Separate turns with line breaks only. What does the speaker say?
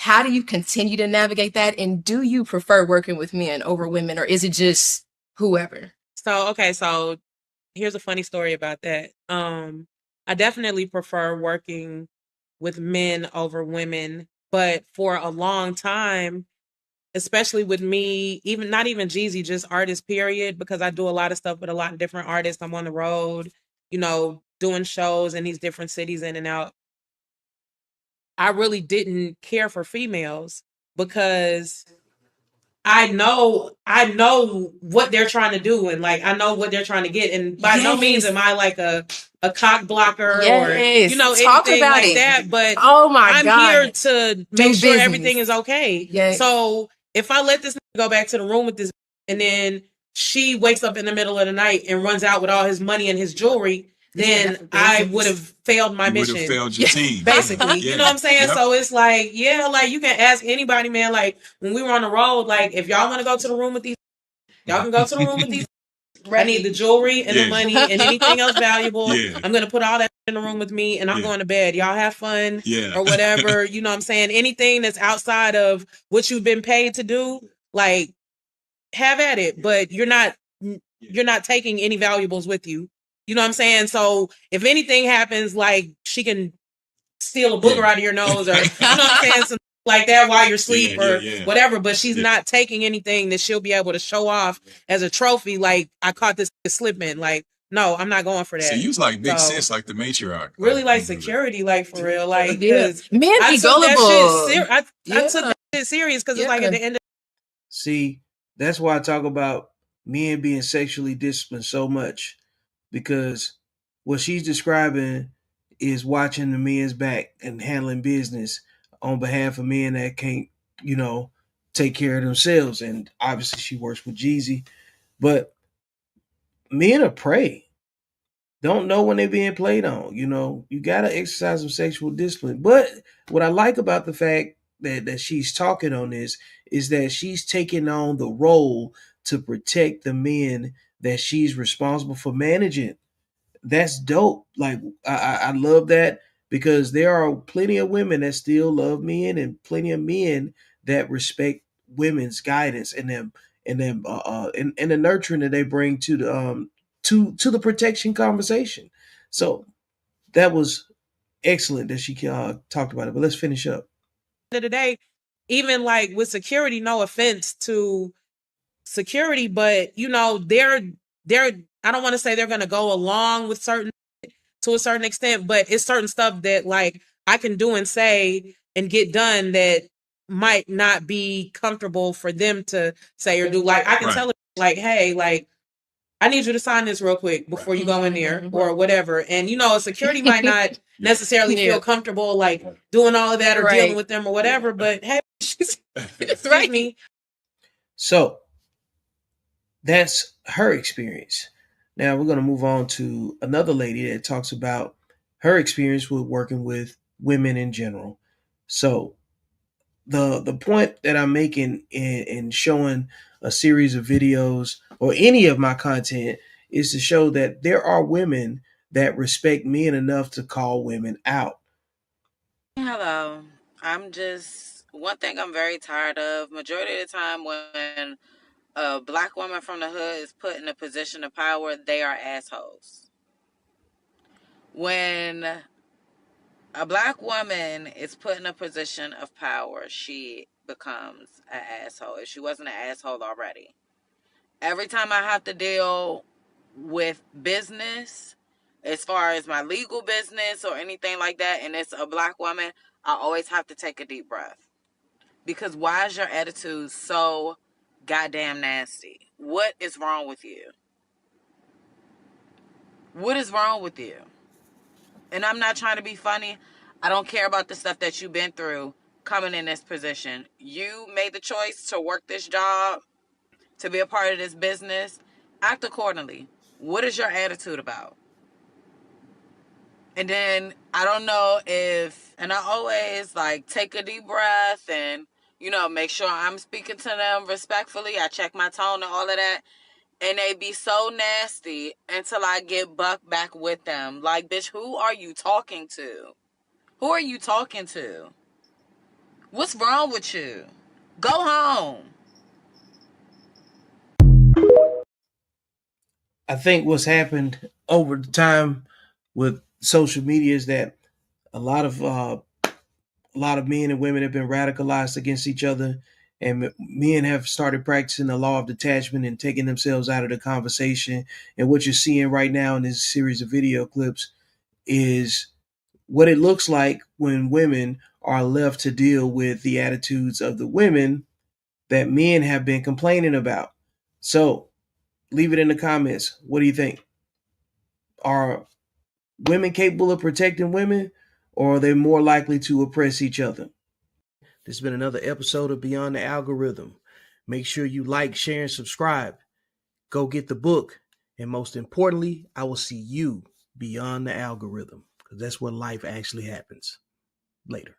how do you continue to navigate that? And do you prefer working with men over women, or is it just whoever?
So here's a funny story about that. I definitely prefer working with men over women, but for a long time, especially with me, even not even Jeezy, just artist period, because I do a lot of stuff with a lot of different artists. I'm on the road, doing shows in these different cities in and out. I really didn't care for females because I know what they're trying to do, and like I know what they're trying to get, and by no means am I like a cock blocker or
Talk
anything
about
like
it.
that, but
Oh my
I'm
God.
here to make sure everything is okay.
Yes.
So if I let this go back to the room with this and then she wakes up in the middle of the night and runs out with all his money and his jewelry, then I would have failed my mission.
Would have failed your team.
Basically.
Yeah.
You know what I'm saying?
Yep.
So it's like, yeah, like you can ask anybody, man. Like when we were on the road, like if y'all want to go to the room with these, y'all can go to the room with these. Right. I need the jewelry and the money and anything else valuable. I'm going to put all that in the room with me and I'm going to bed. Y'all have fun or whatever. You know what I'm saying? Anything that's outside of what you've been paid to do, like have at it, but you're not taking any valuables with you. You know what I'm saying? So if anything happens, like she can steal a booger out of your nose or, you know what I'm saying? Some like that while you're asleep or whatever, but she's not taking anything that she'll be able to show off as a trophy. Like I caught this slipping. Like, no, I'm not going for that.
So you was like big sis, like the matriarch.
Really like security, like for real. Like,
because men be
gullible. I took that
shit
serious because it's like at the end of
See, that's why I talk about men being sexually disciplined so much, because what she's describing is watching the men's back and handling business on behalf of men that can't, take care of themselves. And obviously she works with Jeezy, but men are prey. Don't know when they're being played on. You got to exercise some sexual discipline. But what I like about the fact that she's talking on this is that she's taking on the role to protect the men that she's responsible for managing. That's dope. Like I love that, because there are plenty of women that still love men and plenty of men that respect women's guidance and and the nurturing that they bring to the to the protection conversation. So that was excellent that she talked about it. But let's finish up.
the day, even like with security, no offense to security, but they're I don't want to say they're gonna go along with to a certain extent, but it's certain stuff that like I can do and say and get done that might not be comfortable for them to say or do. Like I can tell it like, hey, like I need you to sign this real quick before you go in there or whatever. And security might not necessarily feel comfortable like doing all of that or dealing with them or whatever, but hey, she's right me.
So that's her experience. Now we're going to move on to another lady that talks about her experience with working with women in general. So the point that I'm making in showing a series of videos or any of my content is to show that there are women that respect men enough to call women out.
Hello. One thing I'm very tired of. Majority of the time when a black woman from the hood is put in a position of power, they are assholes. When a black woman is put in a position of power, she becomes an asshole if she wasn't an asshole already. Every time I have to deal with business, as far as my legal business or anything like that, and it's a black woman, I always have to take a deep breath. Because why is your attitude so goddamn nasty? What is wrong with you? What is wrong with you? And I'm not trying to be funny. I don't care about the stuff that you've been through coming in this position. You made the choice to work this job, to be a part of this business. Act accordingly. What is your attitude about? And then I don't know and I always like take a deep breath and, make sure I'm speaking to them respectfully. I check my tone and all of that. And they be so nasty until I get bucked back with them. Like, bitch, who are you talking to? Who are you talking to? What's wrong with you? Go home.
I think what's happened over the time with social media is that a lot of men and women have been radicalized against each other, and men have started practicing the law of detachment and taking themselves out of the conversation. And what you're seeing right now in this series of video clips is what it looks like when women are left to deal with the attitudes of the women that men have been complaining about. So leave it in the comments. What do you think? Are women capable of protecting women, or are they more likely to oppress each other? This has been another episode of Beyond the Algorithm. Make sure you like, share, and subscribe. Go get the book. And most importantly, I will see you beyond the algorithm, because that's where life actually happens. Later.